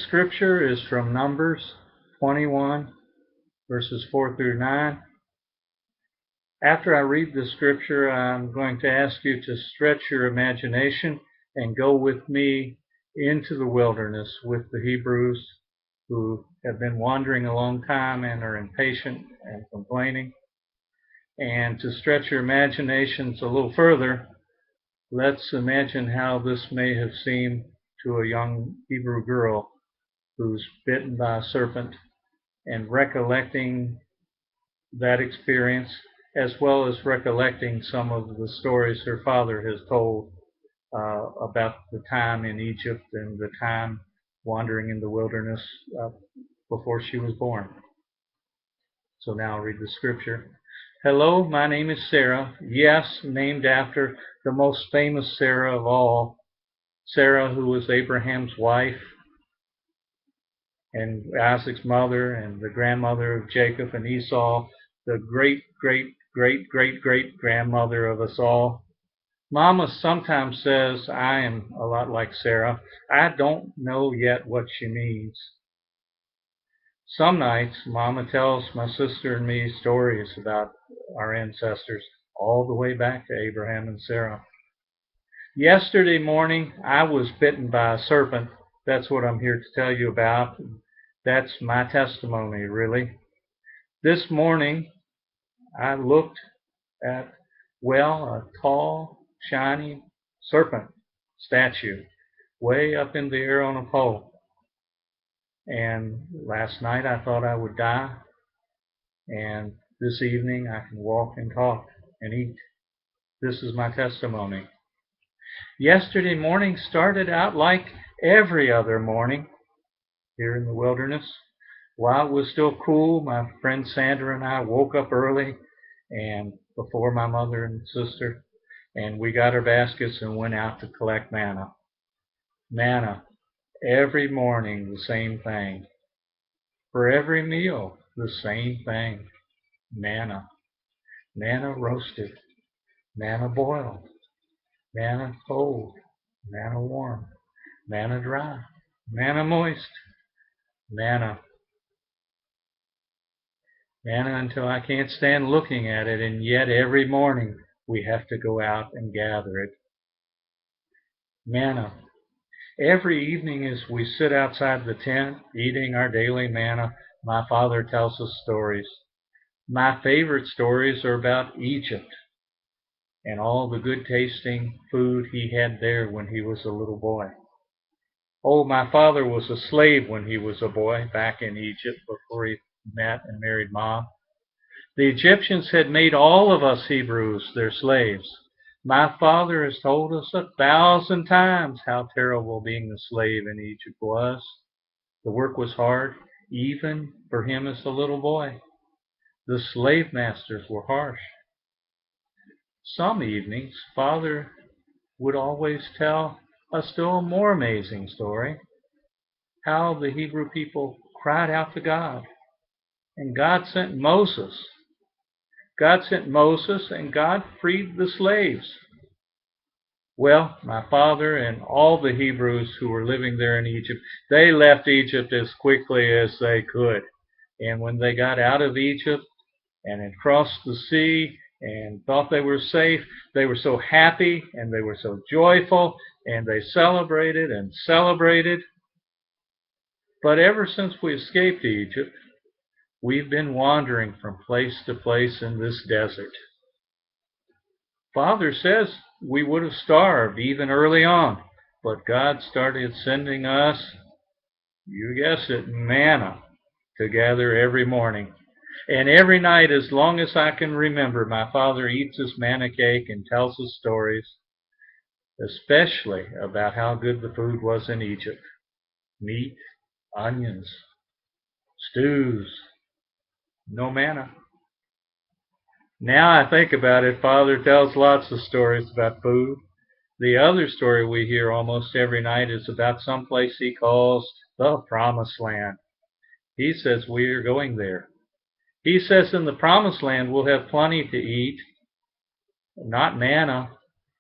scripture is from Numbers 21, verses 4 through 9. After I read the scripture, I'm going to ask you to stretch your imagination and go with me into the wilderness with the Hebrews who have been wandering a long time and are impatient and complaining. And to stretch your imaginations a little further, let's imagine how this may have seemed to a young Hebrew girl who's bitten by a serpent, and recollecting that experience as well as recollecting some of the stories her father has told about the time in Egypt and the time wandering in the wilderness before she was born. So now I'll read the scripture. Hello, my name is Sarah. Yes, named after the most famous Sarah of all, Sarah, who was Abraham's wife and Isaac's mother and the grandmother of Jacob and Esau, the great-great-great-great-great-grandmother of us all. Mama sometimes says I am a lot like Sarah. I don't know yet what she means. Some nights, Mama tells my sister and me stories about our ancestors all the way back to Abraham and Sarah. Yesterday morning, I was bitten by a serpent. That's what I'm here to tell you about. That's my testimony, really. This morning, I looked at, a tall, shiny serpent statue way up in the air on a pole. And last night I thought I would die. And this evening I can walk and talk and eat. This is my testimony. Yesterday morning started out like every other morning here in the wilderness. While it was still cool, my friend Sandra and I woke up early and before my mother and sister, and we got our baskets and went out to collect manna. Manna, every morning the same thing. For every meal, the same thing. Manna. Manna roasted. Manna boiled. Manna cold. Manna warm. Manna dry. Manna moist. Manna. Manna until I can't stand looking at it, and yet every morning we have to go out and gather it. Manna. Every evening as we sit outside the tent eating our daily manna, my father tells us stories. My favorite stories are about Egypt and all the good tasting food he had there when he was a little boy. Oh, my father was a slave when he was a boy back in Egypt before he met and married Mom. The Egyptians had made all of us Hebrews their slaves. My father has told us 1,000 times how terrible being a slave in Egypt was. The work was hard, even for him as a little boy. The slave masters were harsh. Some evenings, Father would always tell a still more amazing story, how the Hebrew people cried out to God, and God sent Moses. God sent Moses, and God freed the slaves. Well, my father and all the Hebrews who were living there in Egypt, they left Egypt as quickly as they could. And when they got out of Egypt and had crossed the sea and thought they were safe, they were so happy and they were so joyful and they celebrated and celebrated. But ever since we escaped Egypt, we've been wandering from place to place in this desert. Father says we would have starved even early on, but God started sending us, you guessed it, manna to gather every morning. And every night, as long as I can remember, my father eats his manna cake and tells us stories, especially about how good the food was in Egypt. Meat, onions, stews, no manna. Now I think about it, Father tells lots of stories about food. The other story we hear almost every night is about some place he calls the Promised Land. He says we are going there. He says in the Promised Land we'll have plenty to eat, not manna,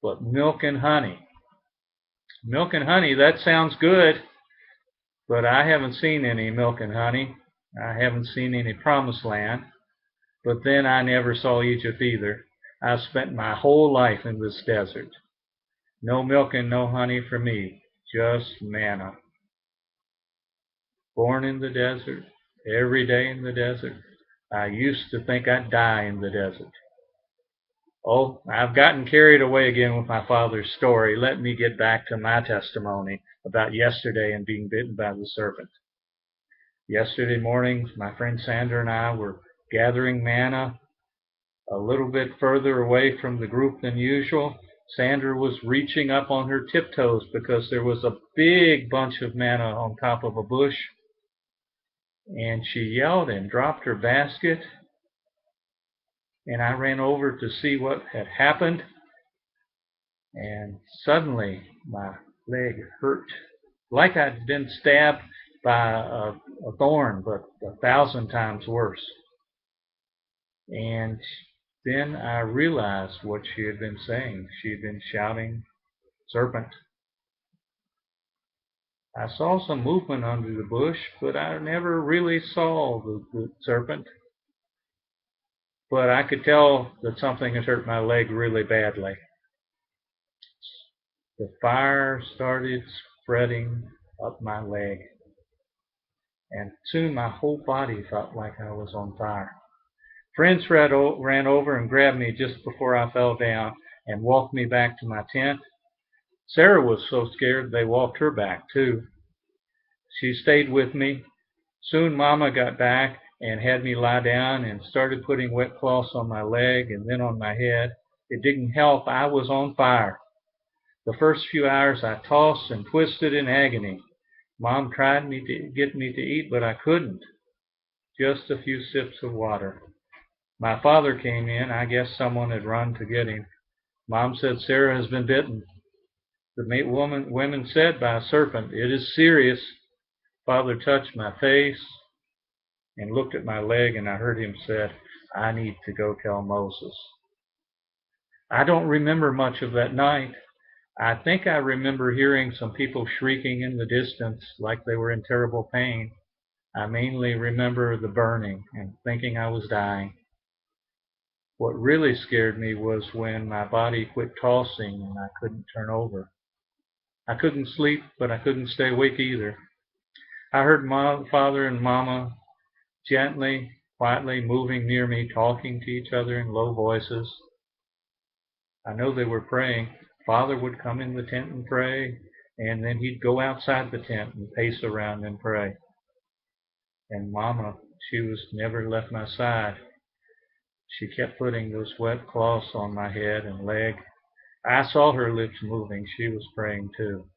but milk and honey. Milk and honey, that sounds good. But I haven't seen any milk and honey. I haven't seen any promised land. But then I never saw Egypt either. I've spent my whole life in this desert. No milk and no honey for me, just manna. Born in the desert, every day in the desert. I used to think I'd die in the desert. Oh, I've gotten carried away again with my father's story. Let me get back to my testimony about yesterday and being bitten by the serpent. Yesterday morning, my friend Sandra and I were gathering manna a little bit further away from the group than usual. Sandra was reaching up on her tiptoes because there was a big bunch of manna on top of a bush. And she yelled and dropped her basket. And I ran over to see what had happened. And suddenly my leg hurt, like I'd been stabbed by a thorn, but 1,000 times worse. And then I realized what she had been saying. She had been shouting, "Serpent." I saw some movement under the bush, but I never really saw the serpent. But I could tell that something had hurt my leg really badly. The fire started spreading up my leg, and soon my whole body felt like I was on fire. Friends ran over and grabbed me just before I fell down and walked me back to my tent. Sarah was so scared they walked her back too. She stayed with me. Soon Mama got back and had me lie down and started putting wet cloths on my leg and then on my head. It didn't help. I was on fire. The first few hours I tossed and twisted in agony. Mom tried to get me to eat, but I couldn't. Just a few sips of water. My father came in. I guess someone had run to get him. Mom said Sarah has been bitten. The women said by a serpent, "It is serious." Father touched my face and looked at my leg, and I heard him say, "I need to go tell Moses." I don't remember much of that night. I think I remember hearing some people shrieking in the distance like they were in terrible pain. I mainly remember the burning and thinking I was dying. What really scared me was when my body quit tossing and I couldn't turn over. I couldn't sleep, but I couldn't stay awake either. I heard Father and Mama gently, quietly moving near me, talking to each other in low voices. I know they were praying. Father would come in the tent and pray, and then he'd go outside the tent and pace around and pray. And Mama, she never left my side. She kept putting those wet cloths on my head and leg. I saw her lips moving. She was praying too.